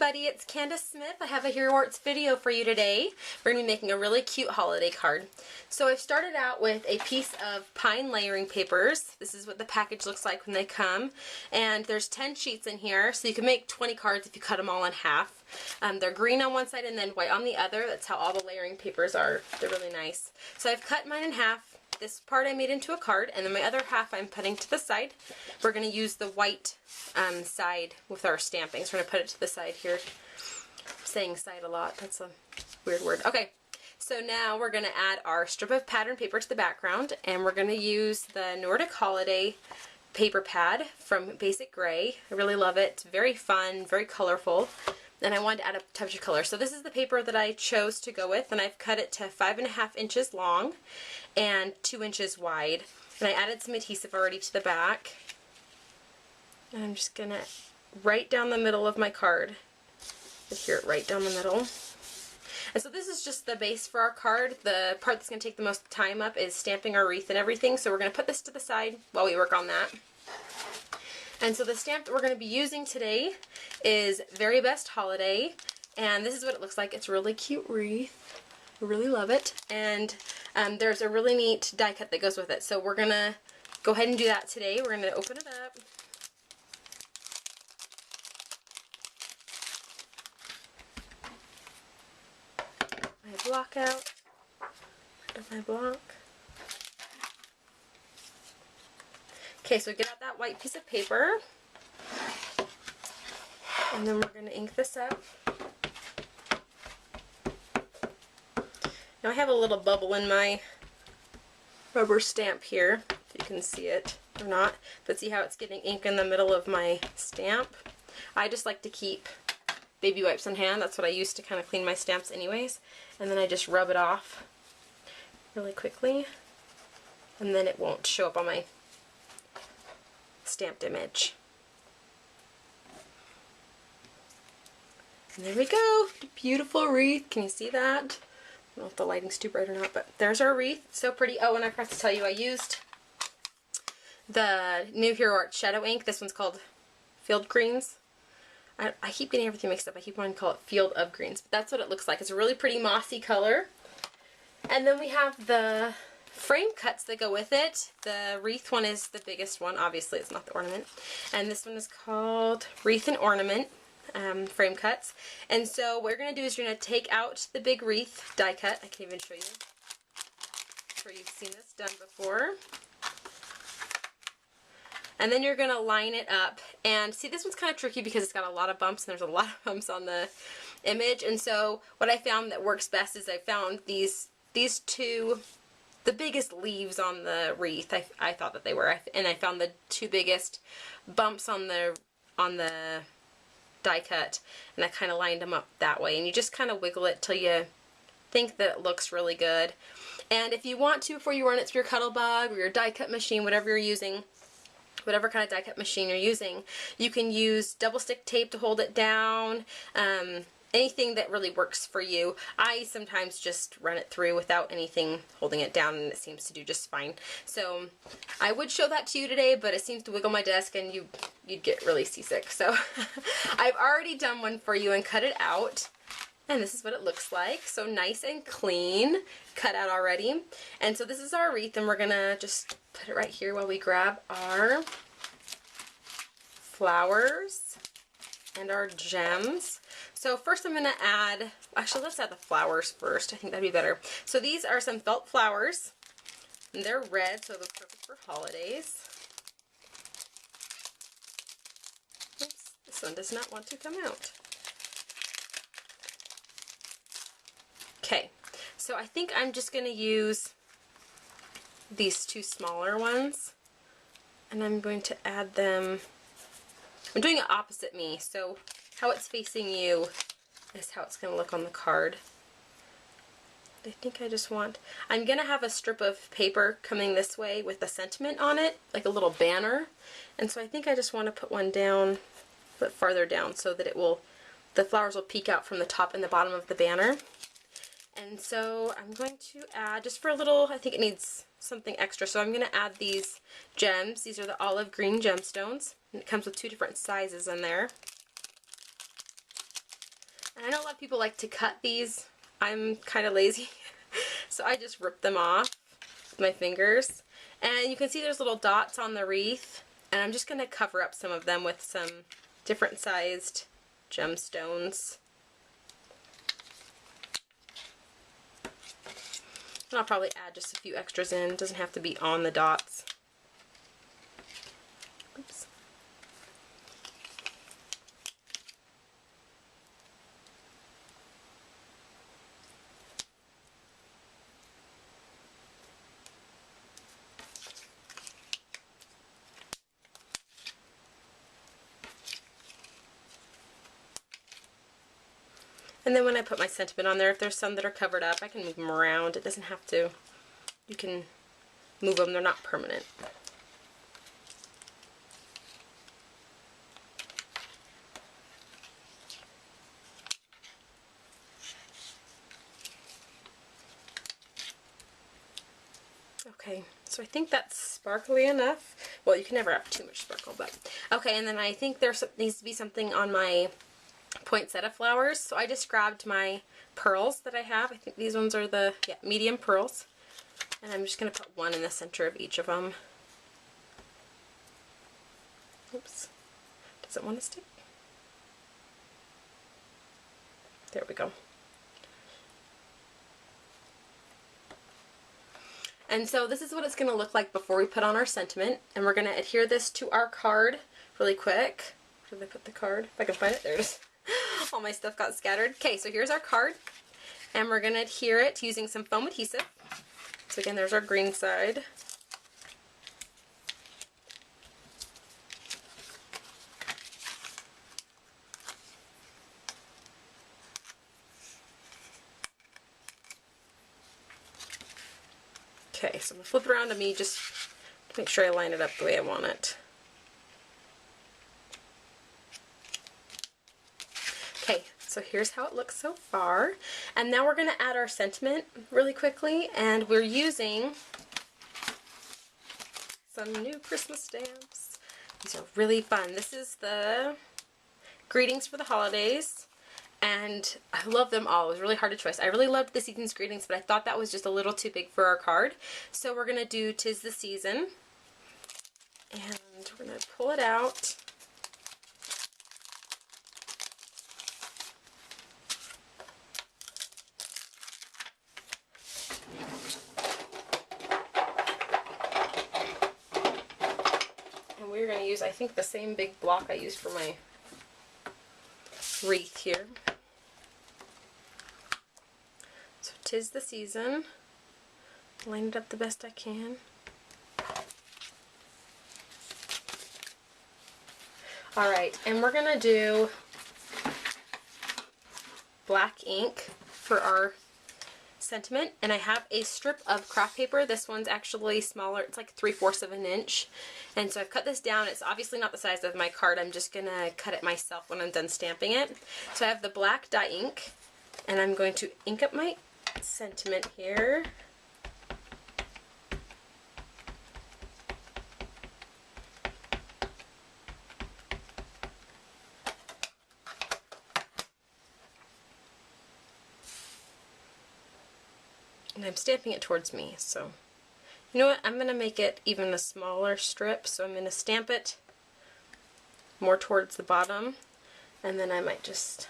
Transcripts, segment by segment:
everybody, it's Candace Smith. I have a Hero Arts video for you today. We're going to be making a really cute holiday card. So I've started out with a piece of pine layering papers. This is what the package looks like when they come. And there's 10 sheets in here, so you can make 20 cards if you cut them all in half. They're green on one side and then white on the other. That's how all the layering papers are. They're really nice. So I've cut mine in half. This part I made into a card, and then my other half I'm putting to the side. We're going to use the white side with our stamping. So we're going to put it to the side here. I'm saying side a lot. That's a weird word. Okay, so now we're going to add our strip of pattern paper to the background, and we're going to use the Nordic Holiday paper pad from Basic Gray. I really love it. It's very fun, very colorful. And I wanted to add a touch of color. So this is the paper that I chose to go with, and I've cut it to 5.5 inches long and 2 inches wide. And I added some adhesive already to the back. And I'm just gonna right down the middle of my card. Adhere it right down the middle. And so this is just the base for our card. The part that's gonna take the most time up is stamping our wreath and everything. So we're gonna put this to the side while we work on that. And so the stamp that we're going to be using today is Very Best Holiday, and this is what it looks like. It's a really cute wreath. I really love it. And there's a really neat die cut that goes with it. So we're going to go ahead and do that today. We're going to open it up. My block out. Rid of my block. Okay, so get out that white piece of paper, and then we're going to ink this up. Now I have a little bubble in my rubber stamp here, if you can see it or not, but see how it's getting ink in the middle of my stamp? I just like to keep baby wipes on hand. That's what I use to kind of clean my stamps anyways, and then I just rub it off really quickly, and then it won't show up on my stamped image. And there we go, beautiful wreath. Can you see that? I don't know if the lighting's too bright or not, but there's our wreath. So pretty. Oh, and I forgot to tell you, I used the new Hero Arts Shadow ink. This one's called Field Greens. I keep getting everything mixed up. I keep wanting to call it Field of Greens, but that's what it looks like. It's a really pretty mossy color. And then we have the frame cuts that go with it. The wreath one is the biggest one. Obviously, it's not the ornament. And this one is called Wreath and Ornament frame cuts. And so what we're going to do is you're going to take out the big wreath die cut. I can even show you. I'm sure you've seen this done before. And then you're going to line it up. And see, this one's kind of tricky because it's got a lot of bumps, and there's a lot of bumps on the image. And so what I found that works best is I found these two, the biggest leaves on the wreath. I thought that they were, and I found the two biggest bumps on the die cut, and I kind of lined them up that way. And you just kind of wiggle it till you think that it looks really good. And if you want to, before you run it through your Cuttlebug or your die cut machine, whatever you're using, whatever kind of die cut machine you're using, you can use double stick tape to hold it down. Anything that really works for you. I sometimes just run it through without anything holding it down, and it seems to do just fine. So I would show that to you today, but it seems to wiggle my desk and you'd get really seasick. So I've already done one for you and cut it out. And this is what it looks like. So nice and clean, cut out already. And so this is our wreath, and we're gonna just put it right here while we grab our flowers and our gems. So first I'm going to add, actually let's add the flowers first. I think that'd be better. So these are some felt flowers, and they're red, so they're perfect for holidays. Oops, this one does not want to come out. Okay, so I think I'm just going to use these two smaller ones, and I'm going to add them. I'm doing it opposite me, so how it's facing you is how it's going to look on the card. I think I just want, I'm going to have a strip of paper coming this way with a sentiment on it, like a little banner. And so I think I just want to put one down, a bit farther down, so that it will, the flowers will peek out from the top and the bottom of the banner. And so I'm going to add, just for a little, I think it needs something extra, so I'm going to add these gems. These are the olive green gemstones, and it comes with two different sizes in there. And I know a lot of people like to cut these. I'm kind of lazy, so I just rip them off with my fingers. And you can see there's little dots on the wreath, and I'm just going to cover up some of them with some different sized gemstones. And I'll probably add just a few extras in. It doesn't have to be on the dots. Oops. And then when I put my sentiment on there, if there's some that are covered up, I can move them around. It doesn't have to. You can move them. They're not permanent. Okay, so I think that's sparkly enough. Well, you can never have too much sparkle, but okay. And then I think there needs to be something on my poinsettia flowers. So I just grabbed my pearls that I have. I think these ones are the medium pearls. And I'm just going to put one in the center of each of them. Oops. Does it want to stick? There we go. And so this is what it's going to look like before we put on our sentiment. And we're going to adhere this to our card really quick. Where did I put the card? If I can find it. There it is. All my stuff got scattered. Okay, so here's our card. And we're going to adhere it using some foam adhesive. So again, there's our green side. Okay, so I'm going to flip it around to me just to make sure I line it up the way I want it. Okay, so here's how it looks so far. And now we're going to add our sentiment really quickly, and we're using some new Christmas stamps. These are really fun. This is the Greetings for the Holidays, and I love them all. It was really hard to choose. I really loved the Season's Greetings, but I thought that was just a little too big for our card. So we're going to do 'Tis the Season, and we're going to pull it out. We're going to use, I think, the same big block I used for my wreath here. So 'tis the season. Line it up the best I can. Alright, and we're going to do black ink for our sentiment, and I have a strip of craft paper. This one's actually smaller. It's like 3/4 of an inch, and so I've cut this down. It's obviously not the size of my card. I'm just gonna cut it myself when I'm done stamping it. So I have the black dye ink, and I'm going to ink up my sentiment here. And I'm stamping it towards me, so you know what, I'm going to make it even a smaller strip, so I'm going to stamp it more towards the bottom, and then I might just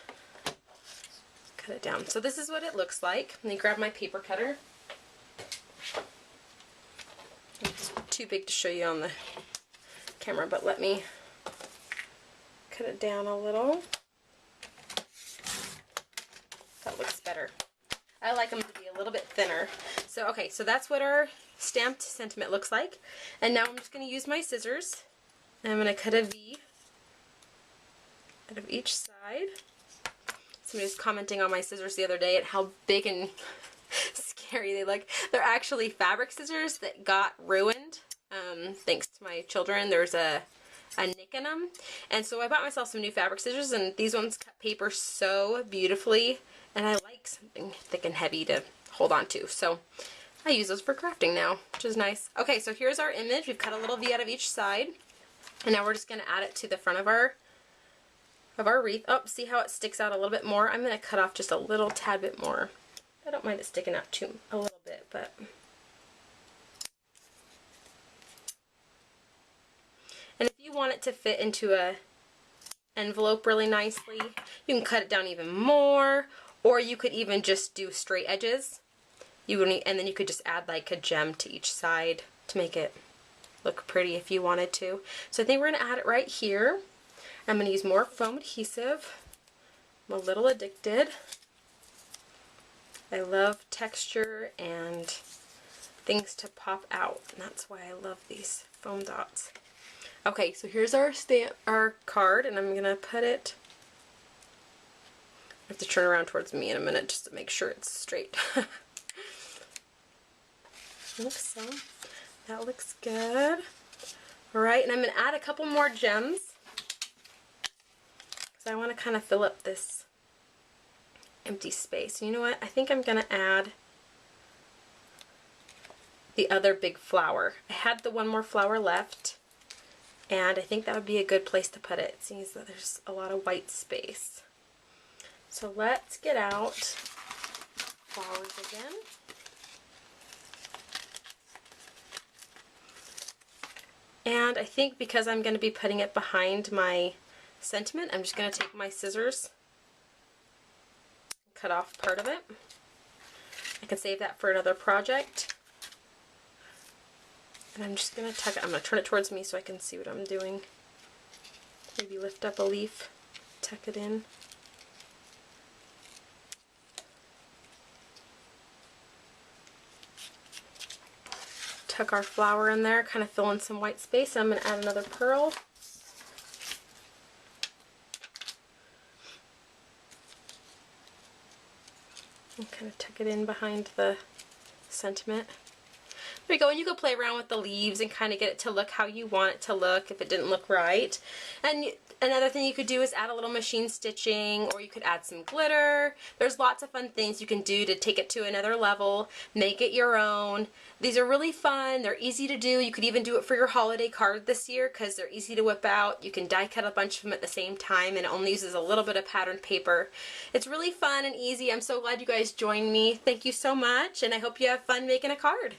cut it down. So this is what it looks like. Let me grab my paper cutter. It's too big to show you on the camera, but let me cut it down a little. That looks better. I like them to be a little bit thinner. So, okay, so that's what our stamped sentiment looks like. And now I'm just going to use my scissors. And I'm going to cut a V out of each side. Somebody was commenting on my scissors the other day at how big and scary they look. They're actually fabric scissors that got ruined thanks to my children. There's a nick in them. And so I bought myself some new fabric scissors, and these ones cut paper so beautifully. And I like something thick and heavy to hold on to. So I use those for crafting now, which is nice. Okay, so here's our image. We've cut a little V out of each side. And now we're just going to add it to the front of our of our wreath. Oh, see how it sticks out a little bit more? I'm going to cut off just a little tad bit more. I don't mind it sticking out a little bit, but... And if you want it to fit into a envelope really nicely, you can cut it down even more, or you could even just do straight edges. And then you could just add like a gem to each side to make it look pretty if you wanted to. So I think we're going to add it right here. I'm going to use more foam adhesive. I'm a little addicted. I love texture and things to pop out, and that's why I love these foam dots. Okay, so here's our card, and I'm going to put it... I have to turn around towards me in a minute just to make sure it's straight. So that looks good. Alright, and I'm going to add a couple more gems because I want to kind of fill up this empty space. You know what? I think I'm going to add the other big flower. I had the one more flower left, and I think that would be a good place to put it. It seems that there's a lot of white space. So let's get out flowers again. And I think because I'm going to be putting it behind my sentiment, I'm just going to take my scissors, cut off part of it. I can save that for another project. And I'm just going to tuck it. I'm going to turn it towards me so I can see what I'm doing. Maybe lift up a leaf, tuck it in. Tuck our flower in there, kind of fill in some white space. I'm going to add another pearl. And kind of tuck it in behind the sentiment. There you go, and you can play around with the leaves and kind of get it to look how you want it to look if it didn't look right. And another thing you could do is add a little machine stitching, or you could add some glitter. There's lots of fun things you can do to take it to another level, make it your own. These are really fun, they're easy to do. You could even do it for your holiday card this year because they're easy to whip out. You can die cut a bunch of them at the same time, and it only uses a little bit of patterned paper. It's really fun and easy. I'm so glad you guys joined me. Thank you so much, and I hope you have fun making a card.